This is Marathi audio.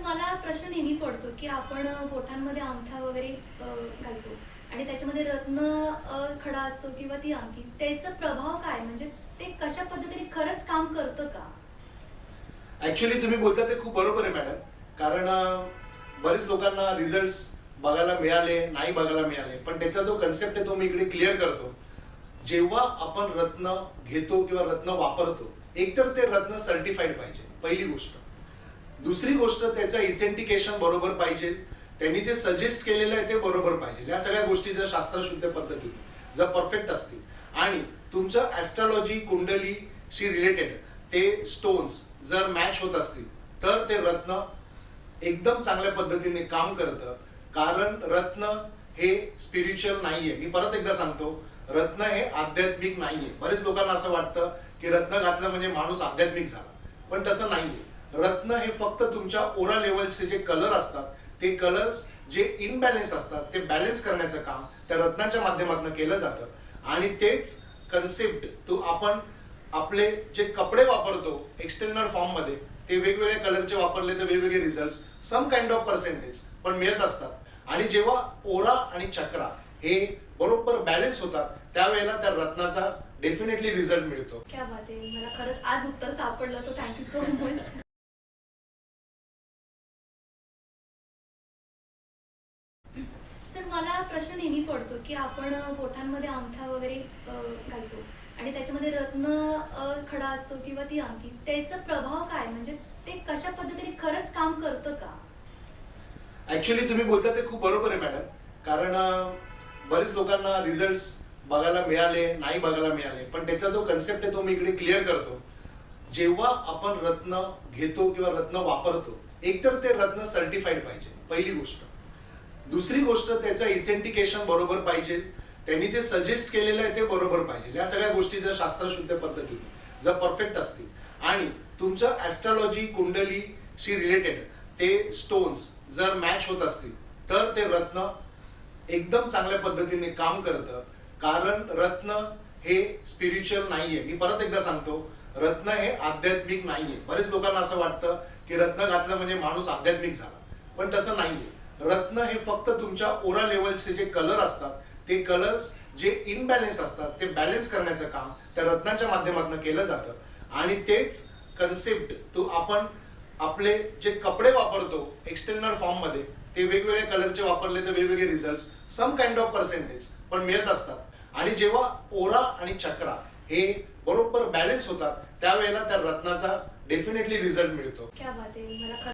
मला प्रश्न नेहमी पडतो, की आपण बोटांमध्ये अंगठा वगैरे घालतो आणि त्याच्यामध्ये रत्न खडा असतो किंवा ती अंगठी. त्याचा प्रभाव काय? म्हणजे ते कशा पद्धतीने खरंच काम करतं का? ऍक्च्युली तुम्ही बोलता ते खूप बरोबर आहे मॅडम. कारण बरेच लोकांना रिझल्ट्स बघायला मिळाले, नाही बघायला मिळाले, पण त्याचा जो कन्सेप्ट आहे तो मी इकडे क्लिअर करतो. जेव्हा आपण रत्न घेतो किंवा रत्न वापरतो, एकतर ते रत्न सर्टिफाईड पाहिजे, पहिली गोष्ट. दुसरी गोष्ट, त्याचं इथेंटिकेशन बरोबर पाहिजे, त्यांनी जे सजेस्ट केलेलं आहे ते बरोबर पाहिजे. या सगळ्या गोष्टी जर शास्त्रशुद्ध पद्धतीने जर परफेक्ट असतील आणि तुमचं ॲस्ट्रॉलॉजी कुंडलीशी रिलेटेड ते स्टोन्स जर मॅच होत असतील तर ते रत्न एकदम चांगल्या पद्धतीने काम करतं. कारण रत्न हे स्पिरिच्युअल नाहीये. मी परत एकदा सांगतो, रत्न हे आध्यात्मिक नाहीये. बरेच लोकांना असं वाटतं की रत्न घातलं म्हणजे माणूस आध्यात्मिक झाला, पण तसं नाहीये. रत्न हे फक्त तुमच्या ओरा लेवलचे जे कलर असतात, ते कलर्स जे इनबॅलेन्स असतात ते बॅलन्स करण्याचं काम त्या रत्नाच्या माध्यमातून केलं जातं. आणि तेच कन्सेप्ट तो आपण आपले जे कपडे वापरतो एक्सटर्नल फॉर्म मध्ये, ते वेगवेगळ्या कलरचे वापरले तर वेगवेगळे result some kind of percentage पण मिळत असतात. आणि जेव्हा ओरा आणि चक्रा हे बरोबर बॅलन्स होतात त्यावेळेला त्या रत्नाचा डेफिनेटली रिझल्ट मिळतो. क्या बात आहे. मला खरंच आज उत्तर सापडलं, so thank you so much. Sir मला प्रश्न नेहमी पडतो, की आपण बोटांमध्ये अंगठा वगैरे घालतो आणि त्याच्यामध्ये रत्न खडा असतो किंवा ती अंगठी. त्याचा प्रभाव काय? म्हणजे ते कशा पद्धतीने खरंच काम करतं का? ऍक्च्युली तुम्ही बोलता ते खूप बरोबर आहे मॅडम. कारण बरेच लोकांना रिझल्ट्स बघायला मिळाले, नाही बघायला मिळाले, पण त्याचा जो कन्सेप्ट आहे तो मी इकडे क्लिअर करतो. जेव्हा आपण रत्न घेतो किंवा रत्न वापरतो, एकतर ते रत्न सर्टिफाईड पाहिजे, पहिली गोष्ट. दुसरी गोष्ट, त्याचं इथेंटिकेशन बरोबर पाहिजे, त्यांनी जे सजेस्ट केलेलं आहे ते बरोबर पाहिजे. या सगळ्या गोष्टी जर शास्त्रशुद्ध पद्धतीने जर परफेक्ट असतील आणि तुमचं ॲस्ट्रॉलॉजी कुंडलीशी रिलेटेड ते स्टोन्स जर मॅच होत असतील तर ते रत्न एकदम चांगल्या पद्धतीने काम करतं. कारण रत्न हे स्पिरिच्युअल नाहीये. मी परत एकदा सांगतो, रत्न हे आध्यात्मिक नाहीये. बरेच लोकांना असं वाटतं की रत्न घातलं म्हणजे माणूस आध्यात्मिक झाला, पण तसं नाहीये. रत्न हे फक्त तुमच्या ओरा लेवलचे जे कलर असतात, ते कलर्स जे इनबॅलेन्स असतात ते बॅलन्स करण्याचं काम त्या रत्नाच्या माध्यमातून केलं जातं. आणि तेच कन्सेप्ट तो आपण आपले जे कपडे वापरतो एक्सटर्नल फॉर्म मध्ये, ते वेगवेगळ्या कलरचे वापरले तर वेगवेगळे result some kind of percentage पण मिळत असतात. आणि जेव्हा ओरा आणि चक्रा हे बरोबर बॅलन्स होतात त्यावेळेला त्या रत्नाचा डेफिनेटली रिझल्ट मिळतो. क्या बात आहे. मला